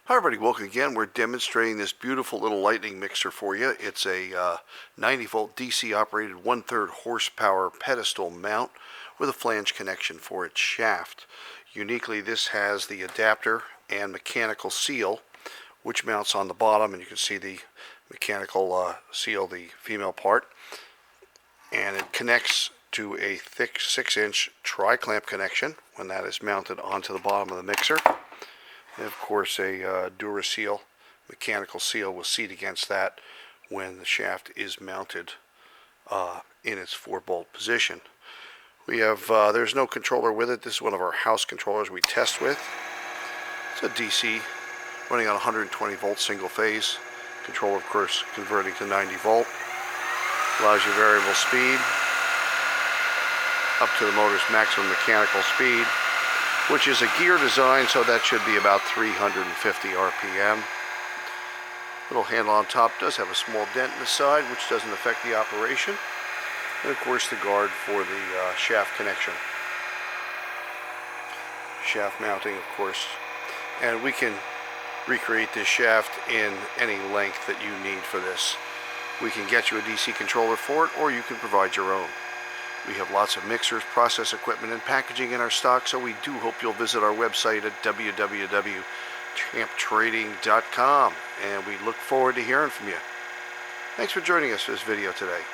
Hi everybody, welcome again. We're demonstrating this beautiful little lightning mixer for you. It's a 90 volt DC operated 1/3 horsepower pedestal mount with a flange connection for its shaft. Uniquely, this has the adapter and mechanical seal which mounts on the bottom, and you can see the mechanical seal, the female part, and it connects to a thick 6-inch tri-clamp connection when that is mounted onto the bottom of the mixer. And of course a Duraseal mechanical seal will seat against that when the shaft is mounted in its 4-bolt position. We have there's no controller with it. This is one of our house controllers we test with. It's a DC running on 120 volt single phase. Controller, of course, converting to 90 volt. Allows you variable speed up to the motor's maximum mechanical speed, which is a gear design, so that should be about 350 RPM. Little handle on top does have a small dent in the side, which doesn't affect the operation. And of course the guard for the shaft connection. Shaft mounting, of course. And we can recreate this shaft in any length that you need for this. We can get you a DC controller for it, or you can provide your own. We have lots of mixers, process equipment, and packaging in our stock, so we do hope you'll visit our website at www.champtrading.com, and we look forward to hearing from you. Thanks for joining us for this video today.